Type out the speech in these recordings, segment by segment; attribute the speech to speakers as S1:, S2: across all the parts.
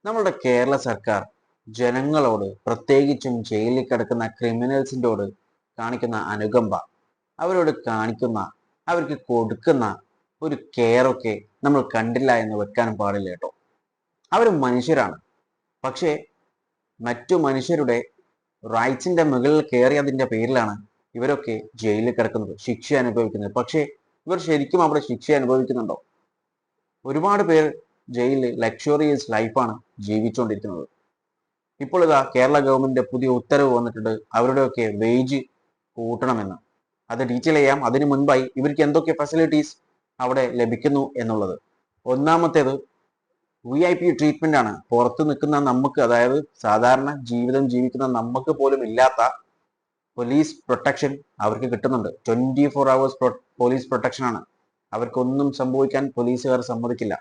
S1: നമ്മളുടെ കേരള സർക്കാർ ജനങ്ങളോട്, പ്രത്യേകിച്ചും ജയിലിൽ കിടക്കുന്ന ക്രിമിനൽസിൻ്റോട് കാണിക്കുന്ന അനുകമ്പ, അവരോട് കാണിക്കുന്ന, അവർക്ക് കൊടുക്കുന്ന ഒരു കെയറൊക്കെ നമ്മൾ കണ്ടില്ല എന്ന് വെക്കാനും പാടില്ല കേട്ടോ. അവർ മനുഷ്യരാണ്. പക്ഷേ മറ്റു മനുഷ്യരുടെ റൈറ്റ്സിന്റെ മുകളിൽ കയറിയതിന്റെ പേരിലാണ് ഇവരൊക്കെ ജയിലിൽ കിടക്കുന്നത്, ശിക്ഷ അനുഭവിക്കുന്നത്. പക്ഷേ ഇവർ ശരിക്കും അവിടെ ശിക്ഷ അനുഭവിക്കുന്നുണ്ടോ? ഒരുപാട് പേർ ജയിലിൽ ലക്ഷറിയസ് ലൈഫാണ് ജീവിച്ചുകൊണ്ടിരിക്കുന്നത്. ഇപ്പോൾ ഇതാ കേരള ഗവൺമെന്റിന്റെ പുതിയ ഉത്തരവ് വന്നിട്ടുണ്ട്, അവരുടെയൊക്കെ വേജ് കൂട്ടണമെന്ന്. അത് ഡീറ്റെയിൽ ചെയ്യാം. അതിനു മുൻപായി ഇവർക്ക് എന്തൊക്കെ ഫെസിലിറ്റീസ് അവിടെ ലഭിക്കുന്നു എന്നുള്ളത്. ഒന്നാമത്തേത് VIP ട്രീറ്റ്മെന്റ് ആണ്. പുറത്ത് നിൽക്കുന്ന നമുക്ക്, അതായത് സാധാരണ ജീവിതം ജീവിക്കുന്ന നമുക്ക് പോലും ഇല്ലാത്ത പോലീസ് പ്രൊട്ടക്ഷൻ അവർക്ക് കിട്ടുന്നുണ്ട്. 24 hours പോലീസ് പ്രൊട്ടക്ഷൻ ആണ്. അവർക്കൊന്നും സംഭവിക്കാൻ പോലീസുകാർ സമ്മതിക്കില്ല.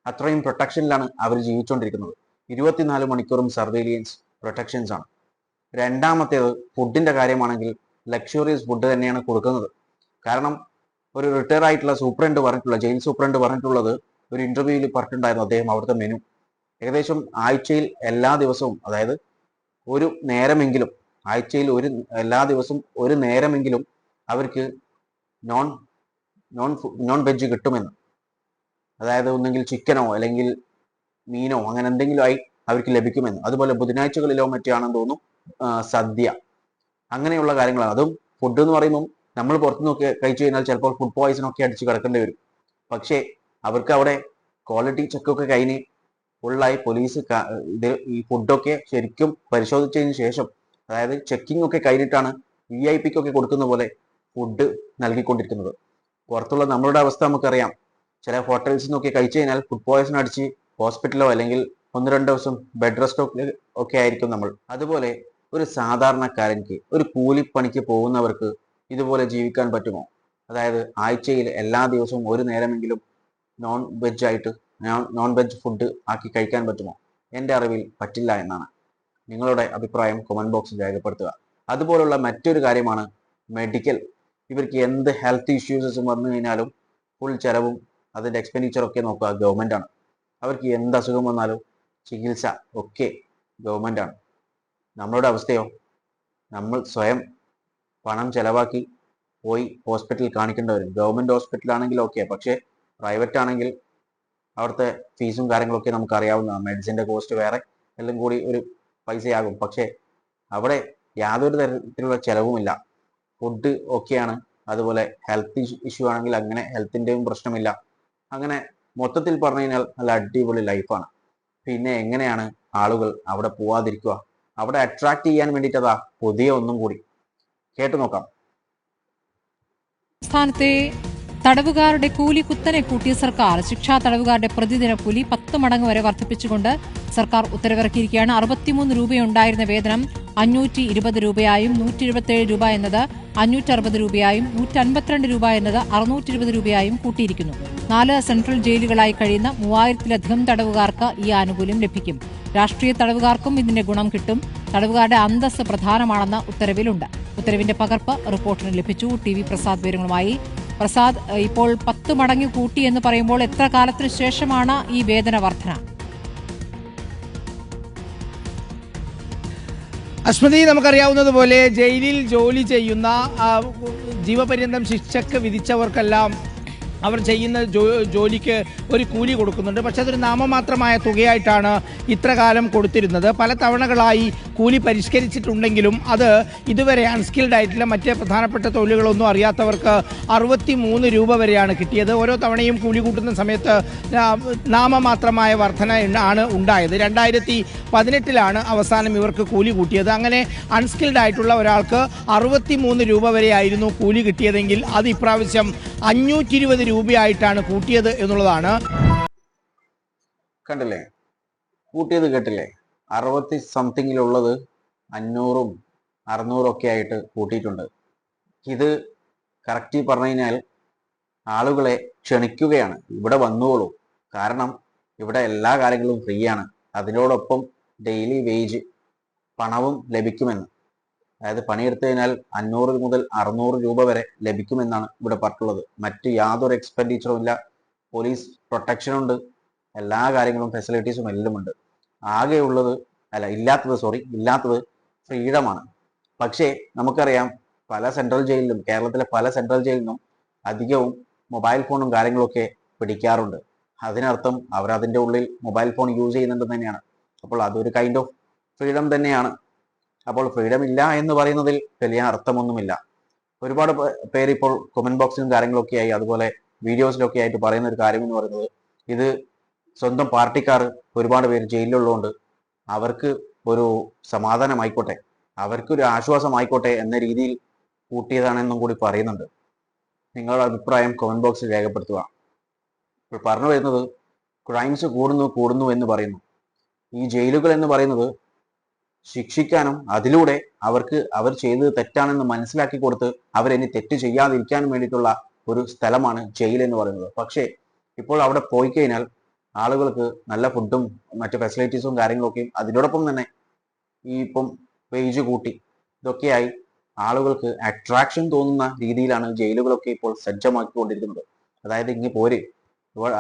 S1: അത്രയും പ്രൊട്ടക്ഷനിലാണ് അവർ ജീവിച്ചുകൊണ്ടിരിക്കുന്നത്. 24 മണിക്കൂറും സർവൈലൻസ് പ്രൊട്ടക്ഷൻസ് ആണ്. രണ്ടാമത്തേത് ഫുഡിന്റെ കാര്യമാണെങ്കിൽ ലക്ഷറിയസ് ഫുഡ് തന്നെയാണ് കൊടുക്കുന്നത്. കാരണം ഒരു റിട്ടയർ ആയിട്ടുള്ള സൂപ്രണ്ട് പറഞ്ഞിട്ടുള്ള, ജയിൽ സൂപ്രണ്ട് പറഞ്ഞിട്ടുള്ളത്, ഒരു ഇന്റർവ്യൂവിൽ പറഞ്ഞിട്ടുണ്ടായിരുന്നു അദ്ദേഹം അവിടുത്തെ മെനു ഏകദേശം ആഴ്ചയിൽ എല്ലാ ദിവസവും, അതായത് ഒരു നേരമെങ്കിലും, ആഴ്ചയിൽ എല്ലാ ദിവസവും ഒരു നേരമെങ്കിലും അവർക്ക് നോൺ നോൺ വെജ് കിട്ടുമെന്ന്. അതായത് ഒന്നെങ്കിൽ ചിക്കനോ അല്ലെങ്കിൽ മീനോ അങ്ങനെ എന്തെങ്കിലും ആയി അവർക്ക് ലഭിക്കുമെന്ന്. അതുപോലെ ബുധനാഴ്ചകളിലോ മറ്റാണെന്ന് തോന്നുന്നു സദ്യ, അങ്ങനെയുള്ള കാര്യങ്ങളാണ്. അതും ഫുഡ് എന്ന് പറയുമ്പോൾ നമ്മൾ പുറത്തുനിന്നൊക്കെ കഴിച്ചു കഴിഞ്ഞാൽ ചിലപ്പോൾ ഫുഡ് പോയിസൺ ഒക്കെ അടിച്ച് കിടക്കേണ്ടി വരും. പക്ഷേ അവർക്ക് അവിടെ ക്വാളിറ്റി ചെക്കൊക്കെ കഴിഞ്ഞ് ഫുള്ളായി പോലീസ് ഈ ഫുഡൊക്കെ ശരിക്കും പരിശോധിച്ചതിന് ശേഷം, അതായത് ചെക്കിംഗ് ഒക്കെ കഴിഞ്ഞിട്ടാണ് VIP കൊടുക്കുന്ന പോലെ ഫുഡ് നൽകിക്കൊണ്ടിരിക്കുന്നത്. പുറത്തുള്ള നമ്മളുടെ അവസ്ഥ നമുക്കറിയാം. ചില ഹോട്ടൽസിൽ നിന്നൊക്കെ കഴിച്ചു കഴിഞ്ഞാൽ ഫുഡ് പോയിസൺ അടിച്ച് ഹോസ്പിറ്റലോ അല്ലെങ്കിൽ 1-2 ദിവസം ബെഡ് റെസ്റ്റ് ഒക്കെ ആയിരിക്കും നമ്മൾ. അതുപോലെ ഒരു സാധാരണക്കാരൻക്ക്, ഒരു കൂലിപ്പണിക്ക് പോകുന്നവർക്ക് ഇതുപോലെ ജീവിക്കാൻ പറ്റുമോ? അതായത് ആഴ്ചയിൽ എല്ലാ ദിവസവും ഒരു നേരമെങ്കിലും നോൺ വെജ് ഫുഡ് ആക്കി കഴിക്കാൻ പറ്റുമോ? എൻ്റെ അറിവിൽ പറ്റില്ല എന്നാണ്. നിങ്ങളുടെ അഭിപ്രായം കമന്റ് ബോക്സിൽ രേഖപ്പെടുത്തുക. അതുപോലുള്ള മറ്റൊരു കാര്യമാണ് മെഡിക്കൽ. ഇവർക്ക് എന്ത് ഹെൽത്ത് ഇഷ്യൂസും വന്നു കഴിഞ്ഞാലും ഫുൾ ചെലവും അതിൻ്റെ എക്സ്പെൻഡിച്ചറൊക്കെ നോക്കുക ഗവൺമെന്റ് ആണ്. അവർക്ക് എന്ത് അസുഖം വന്നാലും ചികിത്സ ഒക്കെ ഗവൺമെന്റ് ആണ്. നമ്മളുടെ അവസ്ഥയോ? നമ്മൾ സ്വയം പണം ചെലവാക്കി പോയി ഹോസ്പിറ്റലിൽ കാണിക്കേണ്ടി വരും. ഗവൺമെന്റ് ഹോസ്പിറ്റൽ ആണെങ്കിൽ ഓക്കെ, പക്ഷേ പ്രൈവറ്റ് ആണെങ്കിൽ അവിടുത്തെ ഫീസും കാര്യങ്ങളൊക്കെ നമുക്ക് അറിയാവുന്നതാണ്. മെഡിസിൻ്റെ കോസ്റ്റ് വേറെ, എല്ലാം കൂടി ഒരു പൈസയാകും. പക്ഷേ അവിടെ യാതൊരു തരത്തിലുള്ള ചെലവുമില്ല. ഫുഡ് ഓക്കെയാണ്. അതുപോലെ ഹെൽത്ത് ഇഷ്യൂ ആണെങ്കിൽ അങ്ങനെ ഹെൽത്തിൻ്റെയും പ്രശ്നമില്ല. അങ്ങനെ മൊത്തത്തിൽ പറഞ്ഞു കഴിഞ്ഞാൽ നല്ല അടിപൊളി ലൈഫാണ്. പിന്നെ എങ്ങനെയാണ് ആളുകൾ അവിടെ പോവാതിരിക്കുക? അവിടെ അട്രാക്ട് ചെയ്യാൻ വേണ്ടിയിട്ടതാ പുതിയ ഒന്നും കൂടി കേട്ടു നോക്കാം.
S2: സംസ്ഥാനത്തെ തടവുകാരുടെ കൂലി കുത്തനെ കൂട്ടിയ സർക്കാർ. ശിക്ഷാ തടവുകാരുടെ പ്രതിദിന കൂലി 10 മടങ്ങ് വരെ വർദ്ധിപ്പിച്ചുകൊണ്ട് സർക്കാർ ഉത്തരവിറക്കിയിരിക്കുകയാണ്. 63 രൂപയുണ്ടായിരുന്ന വേതനം 520 രൂപയായും 127 രൂപ എന്നത് 560 രൂപയായും 152 രൂപ എന്നത് 620 രൂപയായും കൂട്ടിയിരിക്കുന്നു. 4 സെൻട്രൽ ജയിലുകളായി കഴിയുന്ന 3000-ലധികം തടവുകാർക്ക് ഈ ആനുകൂല്യം ലഭിക്കും. രാഷ്ട്രീയ തടവുകാർക്കും ഇതിന്റെ ഗുണം കിട്ടും. തടവുകാരുടെ അന്തസ്സ് പ്രധാനമാണെന്ന് ഉത്തരവിലുണ്ട്. ഉത്തരവിന്റെ പകർപ്പ് റിപ്പോർട്ടറിന് ലഭിച്ചു. TV പ്രസാദ് വിവരങ്ങളുമായി. പ്രസാദ്, ഇപ്പോൾ 10 മടങ്ങ് കൂട്ടി എന്ന് പറയുമ്പോൾ എത്ര കാലത്തിന് ശേഷമാണ് ഈ വേതന വർധന?
S3: അശ്മതി, നമുക്കറിയാവുന്നതുപോലെ ജയിലിൽ ജോലി ചെയ്യുന്ന ജീവപര്യന്തം ശിക്ഷക്ക് വിധിച്ചവർക്കെല്ലാം അവർ ചെയ്യുന്ന ജോലിക്ക് ഒരു കൂലി കൊടുക്കുന്നുണ്ട്. പക്ഷെ അതൊരു നാമമാത്രമായ തുകയായിട്ടാണ് ഇത്ര കാലം കൊടുത്തിരുന്നത്. പല തവണകളായി കൂലി പരിഷ്കരിച്ചിട്ടുണ്ടെങ്കിലും അത് ഇതുവരെ അൺസ്കിൽഡ് ആയിട്ടുള്ള മറ്റ് പ്രധാനപ്പെട്ട തൊഴിലുകളൊന്നും അറിയാത്തവർക്ക് 63 രൂപ വരെയാണ് കിട്ടിയത്. ഓരോ തവണയും കൂലി കൂട്ടുന്ന സമയത്ത് നാമമാത്രമായ വർധന ആണ് ഉണ്ടായത്. 2018 അവസാനം ഇവർക്ക് കൂലി കൂട്ടിയത്. അങ്ങനെ അൺസ്കിൽഡ് ആയിട്ടുള്ള ഒരാൾക്ക് 63 രൂപ വരെയായിരുന്നു കൂലി കിട്ടിയതെങ്കിൽ അത് ഇപ്രാവശ്യം 520 രൂപയായിട്ടാണ് കൂട്ടിയത് എന്നുള്ളതാണ്.
S1: കണ്ടില്ലേ, കൂട്ടിയത് കേട്ടില്ലേ? 60 സംതിങ്ങിലുള്ളത് 500-ഉം 600-ഉം ഒക്കെ ആയിട്ട് കൂട്ടിയിട്ടുണ്ട്. ഇത് കറക്റ്റ് പറഞ്ഞു കഴിഞ്ഞാൽ ആളുകളെ ക്ഷണിക്കുകയാണ്, ഇവിടെ വന്നോളൂ. കാരണം ഇവിടെ എല്ലാ കാര്യങ്ങളും ഫ്രീ ആണ്. അതിനോടൊപ്പം ഡെയിലി വേജ് പണവും ലഭിക്കുമെന്ന്. അതായത് പണിയെടുത്തു കഴിഞ്ഞാൽ 500 മുതൽ 600 രൂപ വരെ ലഭിക്കുമെന്നാണ് ഇവിടെ പറഞ്ഞിട്ടുള്ളത്. മറ്റ് യാതൊരു എക്സ്പെൻഡിച്ചറും ഇല്ല. പോലീസ് പ്രൊട്ടക്ഷൻ ഉണ്ട്. എല്ലാ കാര്യങ്ങളും ഫെസിലിറ്റീസും എല്ലാം ഉണ്ട്. ആകെ ഉള്ളത് ഇല്ലാത്തത് ഫ്രീഡമാണ്. പക്ഷേ നമുക്കറിയാം പല സെൻട്രൽ ജയിലിലും, കേരളത്തിലെ പല സെൻട്രൽ ജയിലിലും അധികവും മൊബൈൽ ഫോണും കാര്യങ്ങളൊക്കെ പിടിക്കാറുണ്ട്. അതിനർത്ഥം അവർ അതിൻ്റെ ഉള്ളിൽ മൊബൈൽ ഫോൺ യൂസ് ചെയ്യുന്നുണ്ടെന്ന് തന്നെയാണ്. അപ്പോൾ അതൊരു കൈൻഡ് ഓഫ് ഫ്രീഡം തന്നെയാണ്. അപ്പോൾ ഫ്രീഡം ഇല്ല എന്ന് പറയുന്നതിൽ വലിയ അർത്ഥമൊന്നുമില്ല. ഒരുപാട് പേര് ഇപ്പോൾ കമന്റ് ബോക്സിലും കാര്യങ്ങളൊക്കെ ആയി, അതുപോലെ വീഡിയോസിലൊക്കെ ആയിട്ട് പറയുന്ന ഒരു കാര്യം എന്ന് പറയുന്നത്, ഇത് സ്വന്തം പാർട്ടിക്കാർ ഒരുപാട് പേര് ജയിലിലുള്ളതുകൊണ്ട് അവർക്ക് ഒരു സമാധാനമായിക്കോട്ടെ, അവർക്കൊരു ആശ്വാസമായിക്കോട്ടെ എന്ന രീതിയിൽ കൂട്ടിയതാണെന്നും കൂടി പറയുന്നുണ്ട്. നിങ്ങളുടെ അഭിപ്രായം കമന്റ് ബോക്സിൽ രേഖപ്പെടുത്തുക. ഇപ്പോൾ പറഞ്ഞു വരുന്നത്, ക്രൈംസ് കൂടുന്നു എന്ന് പറയുന്നു. ഈ ജയിലുകൾ എന്ന് പറയുന്നത് ശിക്ഷിക്കാനും അതിലൂടെ അവർ ചെയ്തത് തെറ്റാണെന്ന് മനസ്സിലാക്കി കൊടുത്ത് അവരിനി തെറ്റ് ചെയ്യാതിരിക്കാനും വേണ്ടിയിട്ടുള്ള ഒരു സ്ഥലമാണ് ജയിൽ എന്ന് പറയുന്നത്. പക്ഷേ ഇപ്പോൾ അവിടെ പോയി കഴിഞ്ഞാൽ ആളുകൾക്ക് നല്ല ഫുഡും മറ്റു ഫെസിലിറ്റീസും കാര്യങ്ങളൊക്കെയും, അതിനോടൊപ്പം തന്നെ ഈ ഇപ്പം വേജ് കൂട്ടി ഇതൊക്കെയായി ആളുകൾക്ക് അട്രാക്ഷൻ തോന്നുന്ന രീതിയിലാണ് ജയിലുകളൊക്കെ ഇപ്പോൾ സജ്ജമാക്കിക്കൊണ്ടിരിക്കുന്നത്. അതായത് ഇങ്ങ് പോര്,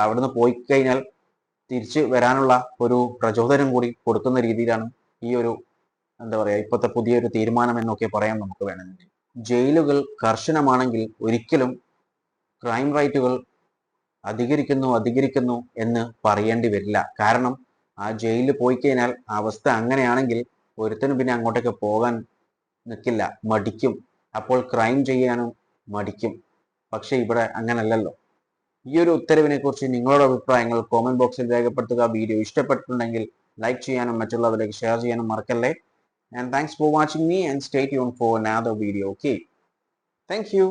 S1: അവിടുന്ന് പോയി കഴിഞ്ഞാൽ തിരിച്ച് വരാനുള്ള ഒരു പ്രചോദനം കൂടി കൊടുക്കുന്ന രീതിയിലാണ് ഈ ഒരു ഇപ്പോഴത്തെ പുതിയൊരു തീരുമാനം എന്നൊക്കെ പറയാം നമുക്ക് വേണമെങ്കിൽ. ജയിലുകൾ കർശനമാണെങ്കിൽ ഒരിക്കലും ക്രൈം റേറ്റുകൾ അധികരിക്കുന്നു എന്ന് പറയേണ്ടി വരില്ല. കാരണം ആ ജയിലിൽ പോയി കഴിഞ്ഞാൽ അവസ്ഥ അങ്ങനെയാണെങ്കിൽ ഒരുത്തനും പിന്നെ അങ്ങോട്ടേക്ക് പോകാൻ നിൽക്കില്ല, മടിക്കും. അപ്പോൾ ക്രൈം ചെയ്യാനും മടിക്കും. പക്ഷെ ഇവിടെ അങ്ങനല്ലല്ലോ. ഈ ഒരു ഉത്തരവിനെ കുറിച്ച് നിങ്ങളുടെ അഭിപ്രായങ്ങൾ കോമന്റ് ബോക്സിൽ രേഖപ്പെടുത്തുക. വീഡിയോ ഇഷ്ടപ്പെട്ടിട്ടുണ്ടെങ്കിൽ ലൈക്ക് ചെയ്യാനും മറ്റുള്ളവരിലേക്ക് ഷെയർ ചെയ്യാനും മറക്കല്ലേ. And thanks for watching me, and stay tuned for another video. Okay, thank you.